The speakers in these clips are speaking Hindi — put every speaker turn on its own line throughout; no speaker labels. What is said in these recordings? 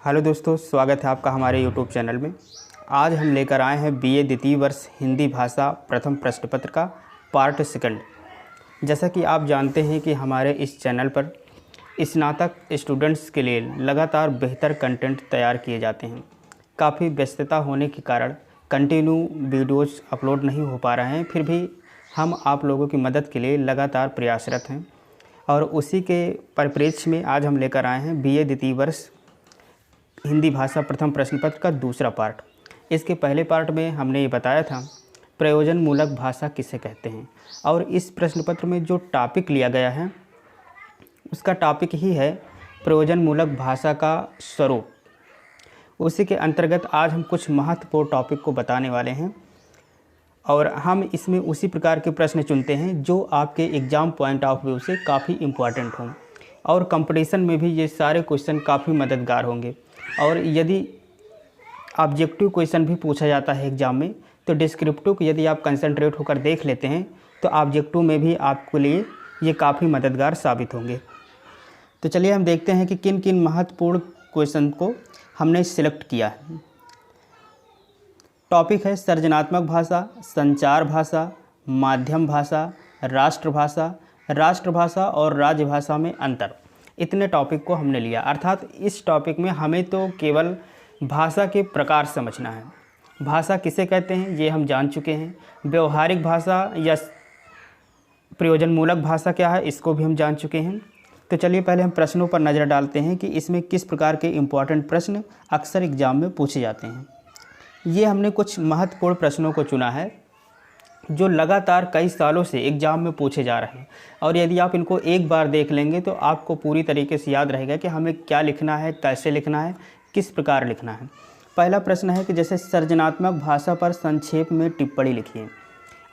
हेलो दोस्तों, स्वागत है आपका हमारे यूट्यूब चैनल में। आज हम लेकर आए हैं बीए द्वितीय वर्ष हिंदी भाषा प्रथम प्रश्न पत्र का पार्ट सेकंड। जैसा कि आप जानते हैं कि हमारे इस चैनल पर स्नातक स्टूडेंट्स के लिए लगातार बेहतर कंटेंट तैयार किए जाते हैं। काफ़ी व्यस्तता होने के कारण कंटिन्यू वीडियोज़ अपलोड नहीं हो पा रहे हैं, फिर भी हम आप लोगों की मदद के लिए लगातार प्रयासरत हैं। और उसी के परिप्रेक्ष्य में आज हम लेकर आए हैं बीए द्वितीय वर्ष हिंदी भाषा प्रथम प्रश्न पत्र का दूसरा पार्ट। इसके पहले पार्ट में हमने ये बताया था प्रयोजन मूलक भाषा किसे कहते हैं, और इस प्रश्न पत्र में जो टॉपिक लिया गया है उसका टॉपिक ही है प्रयोजन मूलक भाषा का स्वरूप। उसी के अंतर्गत आज हम कुछ महत्वपूर्ण टॉपिक को बताने वाले हैं और हम इसमें उसी प्रकार के प्रश्न चुनते हैं जो आपके एग्ज़ाम पॉइंट ऑफ व्यू से काफ़ी इम्पॉर्टेंट हों, और कंपटीशन में भी ये सारे क्वेश्चन काफ़ी मददगार होंगे। और यदि ऑब्जेक्टिव क्वेश्चन भी पूछा जाता है एग्ज़ाम में, तो डिस्क्रिप्टिव को यदि आप कंसंट्रेट होकर देख लेते हैं तो ऑब्जेक्टिव में भी आपके लिए ये काफ़ी मददगार साबित होंगे। तो चलिए हम देखते हैं कि किन किन महत्वपूर्ण क्वेश्चन को हमने सिलेक्ट किया है। टॉपिक है सृजनात्मक भाषा, संचार भाषा, माध्यम भाषा, राष्ट्रभाषा और राजभाषा में अंतर। इतने टॉपिक को हमने लिया, अर्थात इस टॉपिक में हमें तो केवल भाषा के प्रकार समझना है। भाषा किसे कहते हैं ये हम जान चुके हैं, व्यवहारिक भाषा या प्रयोजनमूलक भाषा क्या है इसको भी हम जान चुके हैं। तो चलिए पहले हम प्रश्नों पर नज़र डालते हैं कि इसमें किस प्रकार के इम्पोर्टेंट प्रश्न अक्सर एग्जाम में पूछे जाते हैं। ये हमने कुछ महत्वपूर्ण प्रश्नों को चुना है जो लगातार कई सालों से एग्ज़ाम में पूछे जा रहे हैं, और यदि आप इनको एक बार देख लेंगे तो आपको पूरी तरीके से याद रहेगा कि हमें क्या लिखना है, कैसे लिखना है, किस प्रकार लिखना है। पहला प्रश्न है कि जैसे सृजनात्मक भाषा पर संक्षेप में टिप्पणी लिखिए,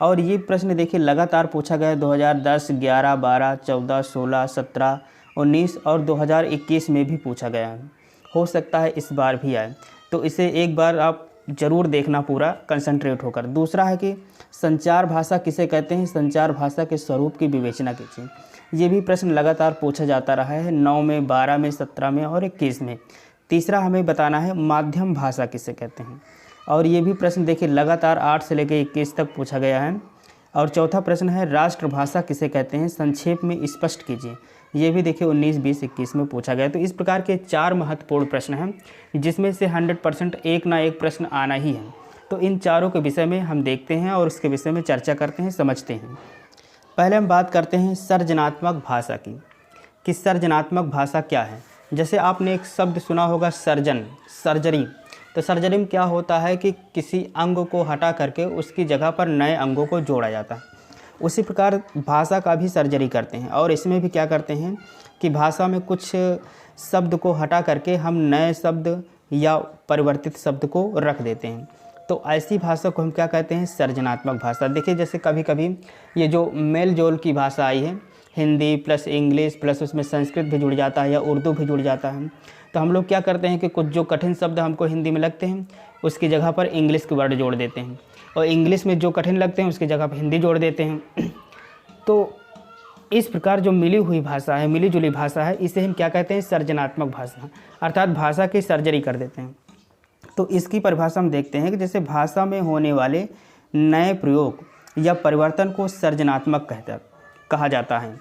और ये प्रश्न देखिए लगातार पूछा गया है 2010, 11, 12, 14, 16, 17, 19 और 2021 में भी पूछा गया है। हो सकता है इस बार भी आए, तो इसे एक बार आप ज़रूर देखना पूरा कंसंट्रेट होकर। दूसरा है कि संचार भाषा किसे कहते हैं, संचार भाषा के स्वरूप की विवेचना कीजिए। ये भी प्रश्न लगातार पूछा जाता रहा है 9 में, 12 में, 17 में और 21 में। तीसरा हमें बताना है माध्यम भाषा किसे कहते हैं, और ये भी प्रश्न देखिए लगातार 8 से लेकर 21 तक पूछा गया है। और चौथा प्रश्न है राष्ट्रभाषा किसे कहते हैं, संक्षेप में स्पष्ट कीजिए। ये भी देखिए 19, 20, 21 में पूछा गया। तो इस प्रकार के 4 महत्वपूर्ण प्रश्न हैं जिसमें से 100% एक ना एक प्रश्न आना ही है। तो इन चारों के विषय में हम देखते हैं और उसके विषय में चर्चा करते हैं, समझते हैं। पहले हम बात करते हैं सृजनात्मक भाषा की, कि सृजनात्मक भाषा क्या है। जैसे आपने एक शब्द सुना होगा सर्जन, सर्जरी। तो सर्जरी में क्या होता है कि किसी अंग को हटा करके उसकी जगह पर नए अंगों को जोड़ा जाता है। उसी प्रकार भाषा का भी सर्जरी करते हैं, और इसमें भी क्या करते हैं कि भाषा में कुछ शब्द को हटा करके हम नए शब्द या परिवर्तित शब्द को रख देते हैं। तो ऐसी भाषा को हम क्या कहते हैं, सृजनात्मक भाषा। देखिए जैसे कभी कभी ये जो मेल जोल की भाषा आई है, हिंदी प्लस इंग्लिश प्लस उसमें संस्कृत भी जुड़ जाता है या उर्दू भी जुड़ जाता है, तो हम लोग क्या करते हैं कि कुछ जो कठिन शब्द हमको हिंदी में लगते हैं उसकी जगह पर इंग्लिश के वर्ड जोड़ देते हैं, और इंग्लिश में जो कठिन लगते हैं उसकी जगह पर हिंदी जोड़ देते हैं। तो इस प्रकार जो मिली हुई भाषा है, मिली जुली भाषा है, इसे हम क्या कहते हैं, सृजनात्मक भाषा, अर्थात भाषा की सर्जरी कर देते हैं। तो इसकी परिभाषा हम देखते हैं कि जैसे भाषा में होने वाले नए प्रयोग या परिवर्तन को सृजनात्मक कहा जाता है।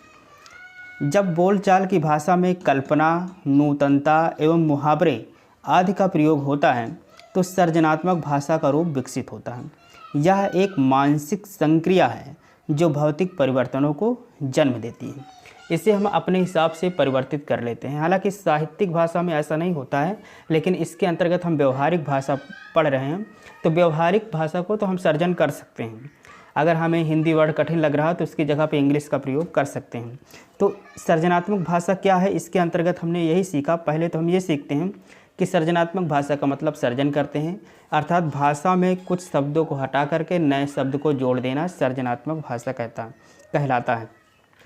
जब बोलचाल की भाषा में कल्पना, नूतनता एवं मुहावरे आदि का प्रयोग होता है तो सृजनात्मक भाषा का रूप विकसित होता है। यह एक मानसिक संक्रिया है जो भौतिक परिवर्तनों को जन्म देती है। इसे हम अपने हिसाब से परिवर्तित कर लेते हैं। हालांकि साहित्यिक भाषा में ऐसा नहीं होता है, लेकिन इसके अंतर्गत हम व्यवहारिक भाषा पढ़ रहे हैं, तो व्यवहारिक भाषा को तो हम सर्जन कर सकते हैं। अगर हमें हिंदी वर्ड कठिन लग रहा है तो उसकी जगह पे इंग्लिश का प्रयोग कर सकते हैं। तो सृजनात्मक भाषा क्या है, इसके अंतर्गत हमने यही सीखा। पहले तो हम ये सीखते हैं कि सृजनात्मक भाषा का मतलब सर्जन करते हैं, अर्थात भाषा में कुछ शब्दों को हटा करके नए शब्द को जोड़ देना सृजनात्मक भाषा कहलाता है।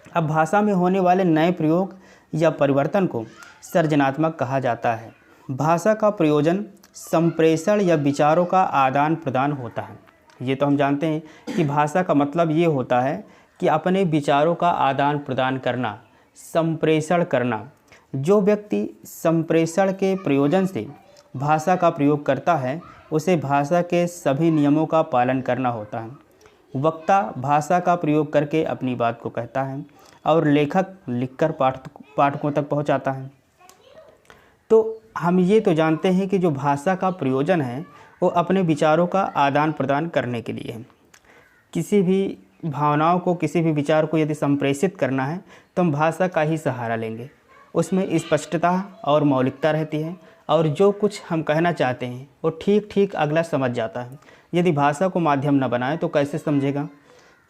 अब भाषा में होने वाले नए प्रयोग या परिवर्तन को सृजनात्मक कहा जाता है। भाषा का प्रयोजन संप्रेषण या विचारों का आदान प्रदान होता है। ये तो हम जानते हैं कि भाषा का मतलब ये होता है कि अपने विचारों का आदान प्रदान करना, संप्रेषण करना। जो व्यक्ति संप्रेषण के प्रयोजन से भाषा का प्रयोग करता है उसे भाषा के सभी नियमों का पालन करना होता है। वक्ता भाषा का प्रयोग करके अपनी बात को कहता है और लेखक लिखकर पाठकों तक पहुंचाता है। तो हम ये तो जानते हैं कि जो भाषा का प्रयोजन है वो अपने विचारों का आदान प्रदान करने के लिए है। किसी भी भावनाओं को, किसी भी विचार को यदि संप्रेषित करना है तो हम भाषा का ही सहारा लेंगे। उसमें स्पष्टता और मौलिकता रहती है और जो कुछ हम कहना चाहते हैं वो ठीक ठीक अगला समझ जाता है। यदि भाषा को माध्यम न बनाए तो कैसे समझेगा।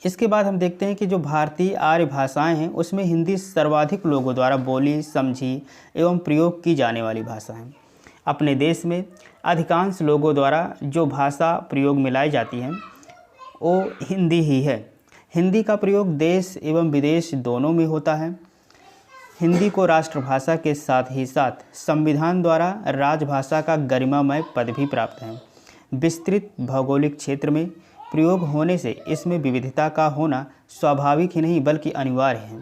इसके बाद हम देखते हैं कि जो भारतीय आर्य भाषाएं हैं उसमें हिंदी सर्वाधिक लोगों द्वारा बोली, समझी एवं प्रयोग की जाने वाली भाषा है। अपने देश में अधिकांश लोगों द्वारा जो भाषा प्रयोग में लाई जाती है वो हिंदी ही है। हिंदी का प्रयोग देश एवं विदेश दोनों में होता है। हिंदी को राष्ट्रभाषा के साथ ही साथ संविधान द्वारा राजभाषा का गरिमामय पद भी प्राप्त है। विस्तृत भौगोलिक क्षेत्र में प्रयोग होने से इसमें विविधता का होना स्वाभाविक ही नहीं बल्कि अनिवार्य है।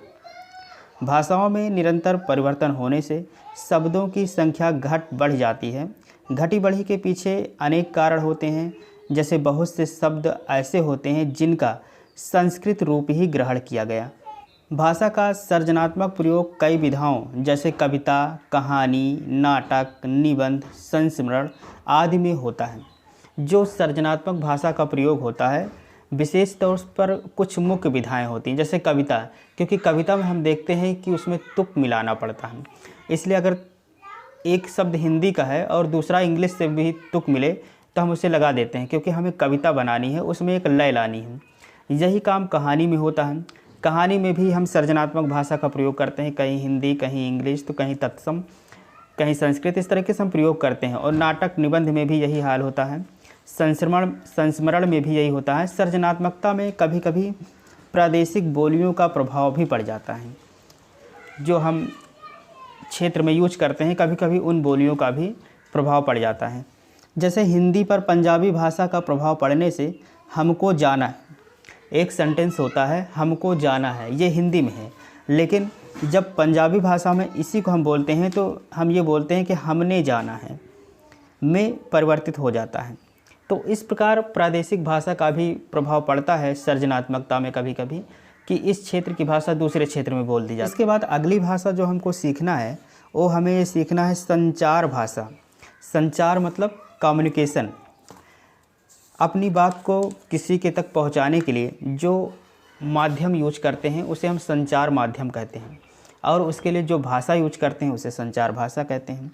भाषाओं में निरंतर परिवर्तन होने से शब्दों की संख्या घट बढ़ जाती है। घटी बढ़ी के पीछे अनेक कारण होते हैं। जैसे बहुत से शब्द ऐसे होते हैं जिनका संस्कृत रूप ही ग्रहण किया गया। भाषा का सृजनात्मक प्रयोग कई विधाओं जैसे कविता, कहानी, नाटक, निबंध, संस्मरण आदि में होता है। जो सृजनात्मक भाषा का प्रयोग होता है विशेष तौर पर कुछ मुख्य विधाएं होती हैं। जैसे कविता, क्योंकि कविता में हम देखते हैं कि उसमें तुक मिलाना पड़ता है, इसलिए अगर एक शब्द हिंदी का है और दूसरा इंग्लिश से भी तुक मिले तो हम उसे लगा देते हैं, क्योंकि हमें कविता बनानी है, उसमें एक लय लानी है। यही काम कहानी में होता है। कहानी में भी हम सृजनात्मक भाषा का प्रयोग करते हैं, कहीं हिंदी, कहीं इंग्लिश, तो कहीं तत्सम, कहीं संस्कृत, इस तरीके से हम प्रयोग करते हैं। और नाटक, निबंध में भी यही हाल होता है। संस्मरण में भी यही होता है। सृजनात्मकता में कभी कभी प्रादेशिक बोलियों का प्रभाव भी पड़ जाता है। जो हम क्षेत्र में यूज करते हैं कभी कभी उन बोलियों का भी प्रभाव पड़ जाता है। जैसे हिंदी पर पंजाबी भाषा का प्रभाव पड़ने से हमको जाना है, एक सेंटेंस होता है हमको जाना है, ये हिंदी में है, लेकिन जब पंजाबी भाषा में इसी को हम बोलते हैं तो हम ये बोलते हैं कि हमने जाना है, में परिवर्तित हो जाता है। तो इस प्रकार प्रादेशिक भाषा का भी प्रभाव पड़ता है सृजनात्मकता में कभी कभी, कि इस क्षेत्र की भाषा दूसरे क्षेत्र में बोल दी जाती है। इसके बाद अगली भाषा जो हमको सीखना है वो हमें सीखना है संचार भाषा। संचार मतलब कम्युनिकेशन। अपनी बात को किसी के तक पहुंचाने के लिए जो माध्यम यूज करते हैं उसे हम संचार माध्यम कहते हैं, और उसके लिए जो भाषा यूज करते हैं उसे संचार भाषा कहते हैं।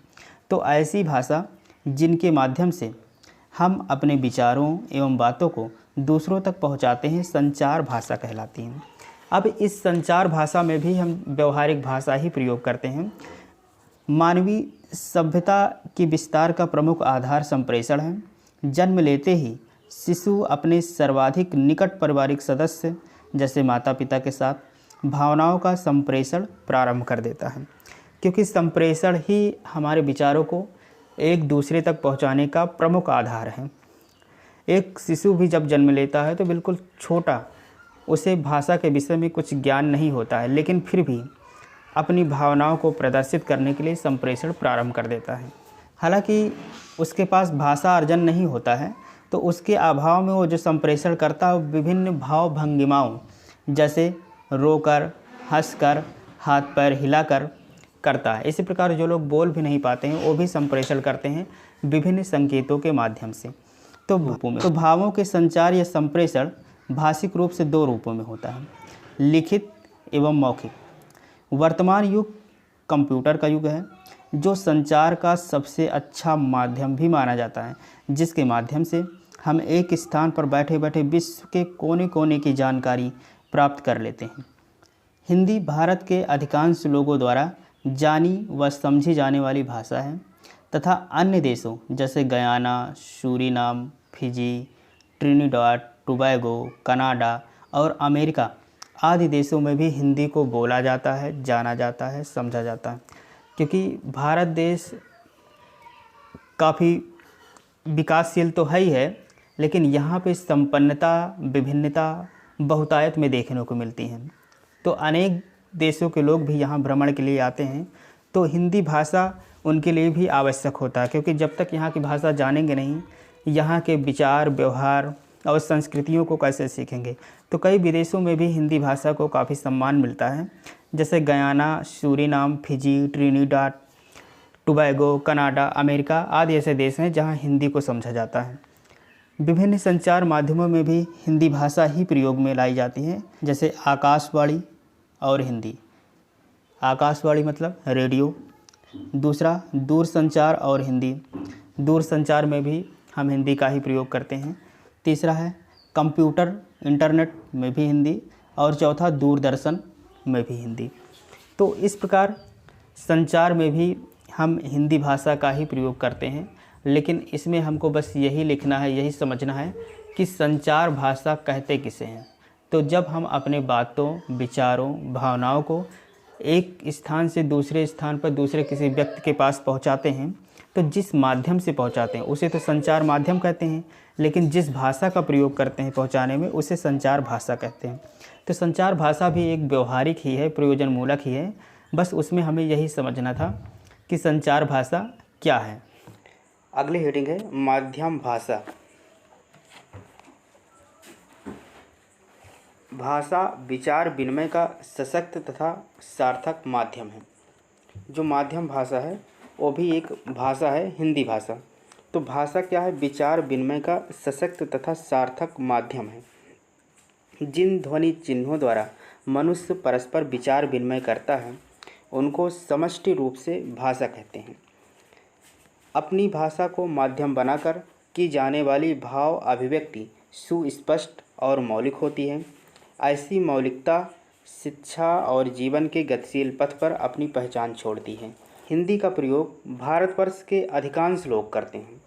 तो ऐसी भाषा जिनके माध्यम से हम अपने विचारों एवं बातों को दूसरों तक पहुंचाते हैं संचार भाषा कहलाती हैं। अब इस संचार भाषा में भी हम व्यवहारिक भाषा ही प्रयोग करते हैं। मानवीय सभ्यता की विस्तार का प्रमुख आधार संप्रेषण है। जन्म लेते ही शिशु अपने सर्वाधिक निकट पारिवारिक सदस्य जैसे माता पिता के साथ भावनाओं का संप्रेषण प्रारंभ कर देता है, क्योंकि संप्रेषण ही हमारे विचारों को एक दूसरे तक पहुंचाने का प्रमुख आधार है। एक शिशु भी जब जन्म लेता है तो बिल्कुल छोटा, उसे भाषा के विषय में कुछ ज्ञान नहीं होता है, लेकिन फिर भी अपनी भावनाओं को प्रदर्शित करने के लिए संप्रेषण प्रारंभ कर देता है। हालांकि उसके पास भाषा अर्जन नहीं होता है, तो उसके अभाव में वो जो संप्रेषण करता है विभिन्न भाव भंगिमाओं जैसे रोकर, हंसकर, हाथ पैर हिलाकर करता है। इसी प्रकार जो लोग बोल भी नहीं पाते हैं वो भी संप्रेषण करते हैं विभिन्न संकेतों के माध्यम से। तो भावों के संचार या संप्रेषण भाषिक रूप से दो रूपों में होता है, लिखित एवं मौखिक। वर्तमान युग कंप्यूटर का युग है, जो संचार का सबसे अच्छा माध्यम भी माना जाता है, जिसके माध्यम से हम एक स्थान पर बैठे बैठे विश्व के कोने कोने की जानकारी प्राप्त कर लेते हैं। हिंदी भारत के अधिकांश लोगों द्वारा जानी व समझी जाने वाली भाषा है तथा अन्य देशों जैसे Guyana, Suriname, Fiji, Trinidad, Tobago, Canada और अमेरिका आदि देशों में भी हिंदी को बोला जाता है, जाना जाता है, समझा जाता है। क्योंकि भारत देश काफ़ी विकासशील तो है ही है, लेकिन यहाँ पे संपन्नता, विभिन्नता बहुतायत में देखने को मिलती हैं। तो अनेक देशों के लोग भी यहाँ भ्रमण के लिए आते हैं, तो हिंदी भाषा उनके लिए भी आवश्यक होता है, क्योंकि जब तक यहाँ की भाषा जानेंगे नहीं, यहाँ के विचार, व्यवहार और संस्कृतियों को कैसे सीखेंगे। तो कई विदेशों में भी हिंदी भाषा को काफ़ी सम्मान मिलता है, जैसे Guyana, Suriname, Fiji, Trinidad, Tobago, Canada, America आदि ऐसे देश हैं जहाँ हिंदी को समझा जाता है। विभिन्न संचार माध्यमों में भी हिंदी भाषा ही प्रयोग में लाई जाती है, जैसे आकाशवाणी और हिंदी। आकाशवाणी मतलब रेडियो। दूसरा, दूरसंचार और हिंदी। दूरसंचार में भी हम हिंदी का ही प्रयोग करते हैं। तीसरा है कंप्यूटर, इंटरनेट में भी हिंदी। और चौथा, दूरदर्शन में भी हिंदी। तो इस प्रकार संचार में भी हम हिंदी भाषा का ही प्रयोग करते हैं, लेकिन इसमें हमको बस यही लिखना है, यही समझना है कि संचार भाषा कहते किसे हैं। तो जब हम अपने बातों, विचारों, भावनाओं को एक स्थान से दूसरे स्थान पर दूसरे किसी व्यक्ति के पास पहुंचाते हैं, तो जिस माध्यम से पहुंचाते हैं उसे तो संचार माध्यम कहते हैं, लेकिन जिस भाषा का प्रयोग करते हैं पहुंचाने में, उसे संचार भाषा कहते हैं। तो संचार भाषा भी एक व्यवहारिक ही है, प्रयोजनमूलक ही है। बस उसमें हमें यही समझना था कि संचार भाषा क्या है। अगली हेडिंग है माध्यम भाषा। भाषा विचार विनिमय का सशक्त तथा सार्थक माध्यम है। जो माध्यम भाषा है वो भी एक भाषा है, हिंदी भाषा। तो भाषा क्या है? विचार विनिमय का सशक्त तथा सार्थक माध्यम है। जिन ध्वनि चिन्हों द्वारा मनुष्य परस्पर विचार विनिमय करता है उनको समष्टि रूप से भाषा कहते हैं। अपनी भाषा को माध्यम बनाकर की जाने वाली भाव अभिव्यक्ति सुस्पष्ट और मौलिक होती है। ऐसी मौलिकता शिक्षा और जीवन के गतिशील पथ पर अपनी पहचान छोड़ती है। हिंदी का प्रयोग भारतवर्ष के अधिकांश लोग करते हैं,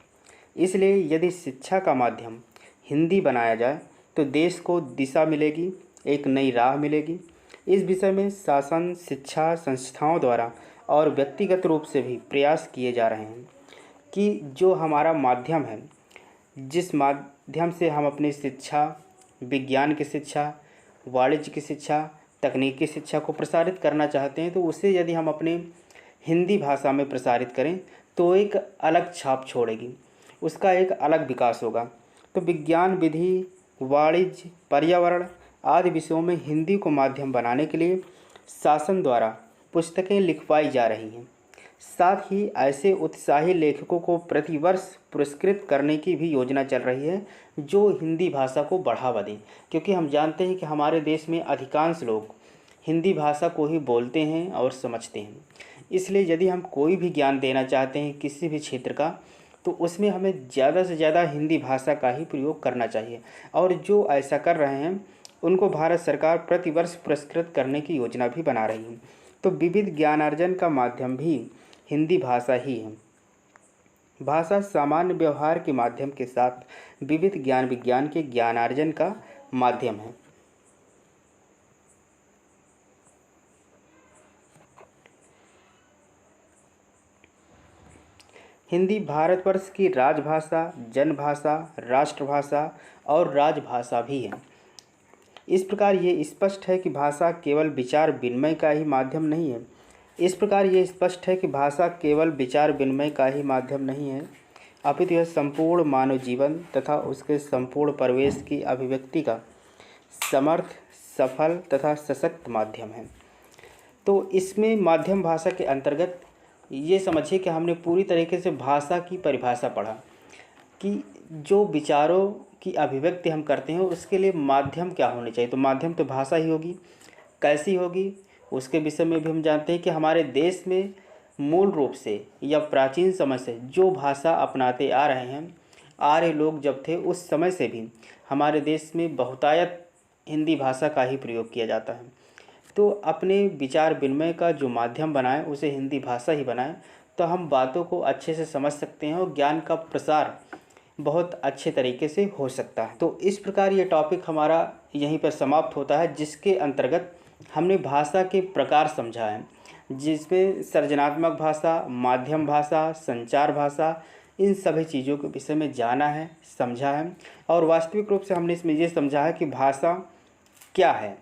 इसलिए यदि शिक्षा का माध्यम हिंदी बनाया जाए तो देश को दिशा मिलेगी, एक नई राह मिलेगी। इस विषय में शासन, शिक्षा संस्थाओं द्वारा और व्यक्तिगत रूप से भी प्रयास किए जा रहे हैं कि जो हमारा माध्यम है, जिस माध्यम से हम अपनी शिक्षा, विज्ञान की शिक्षा, वाणिज्य की शिक्षा, तकनीकी शिक्षा को प्रसारित करना चाहते हैं, तो उसे यदि हम अपने हिंदी भाषा में प्रसारित करें तो एक अलग छाप छोड़ेगी, उसका एक अलग विकास होगा। तो विज्ञान, विधि, वाणिज्य, पर्यावरण आदि विषयों में हिंदी को माध्यम बनाने के लिए शासन द्वारा पुस्तकें लिखवाई जा रही हैं। साथ ही ऐसे उत्साही लेखकों को प्रतिवर्ष पुरस्कृत करने की भी योजना चल रही है जो हिंदी भाषा को बढ़ावा दें, क्योंकि हम जानते हैं कि हमारे देश में अधिकांश लोग हिंदी भाषा को ही बोलते हैं और समझते हैं। इसलिए यदि हम कोई भी ज्ञान देना चाहते हैं किसी भी क्षेत्र का, तो उसमें हमें ज़्यादा से ज़्यादा हिंदी भाषा का ही प्रयोग करना चाहिए। और जो ऐसा कर रहे हैं उनको भारत सरकार प्रतिवर्ष पुरस्कृत करने की योजना भी बना रही है। तो विविध ज्ञानार्जन का माध्यम भी हिंदी भाषा ही है। भाषा सामान्य व्यवहार के माध्यम के साथ विविध ज्ञान विज्ञान के ज्ञानार्जन का माध्यम है। हिंदी भारतवर्ष की राजभाषा, जनभाषा, राष्ट्रभाषा और राजभाषा भी है। इस प्रकार ये स्पष्ट है कि भाषा केवल विचार विनिमय का ही माध्यम नहीं है। अपितु यह संपूर्ण मानव जीवन तथा उसके संपूर्ण परिवेश की अभिव्यक्ति का समर्थ, सफल तथा सशक्त माध्यम है। तो इसमें माध्यम भाषा के अंतर्गत ये समझिए कि हमने पूरी तरीके से भाषा की परिभाषा पढ़ा कि जो विचारों की अभिव्यक्ति हम करते हैं उसके लिए माध्यम क्या होने चाहिए। तो माध्यम तो भाषा ही होगी। कैसी होगी उसके विषय में भी हम जानते हैं कि हमारे देश में मूल रूप से या प्राचीन समय से जो भाषा अपनाते आ रहे हैं, आर्य लोग जब थे उस समय से भी हमारे देश में बहुतायत हिंदी भाषा का ही प्रयोग किया जाता है। तो अपने विचार विनिमय का जो माध्यम बनाएं उसे हिंदी भाषा ही बनाएं, तो हम बातों को अच्छे से समझ सकते हैं और ज्ञान का प्रसार बहुत अच्छे तरीके से हो सकता है। तो इस प्रकार ये टॉपिक हमारा यहीं पर समाप्त होता है, जिसके अंतर्गत हमने भाषा के प्रकार समझा है, जिसमें सृजनात्मक भाषा, माध्यम भाषा, संचार भाषा, इन सभी चीज़ों के विषय में जाना है, समझा है। और वास्तविक रूप से हमने इसमें ये समझा है कि भाषा क्या है,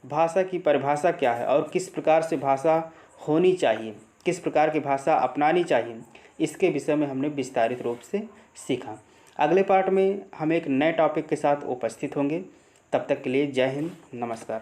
भाषा की परिभाषा क्या है और किस प्रकार से भाषा होनी चाहिए, किस प्रकार की भाषा अपनानी चाहिए, इसके विषय में हमने विस्तारित रूप से सीखा। अगले पार्ट में हम एक नए टॉपिक के साथ उपस्थित होंगे। तब तक के लिए जय हिंद, नमस्कार।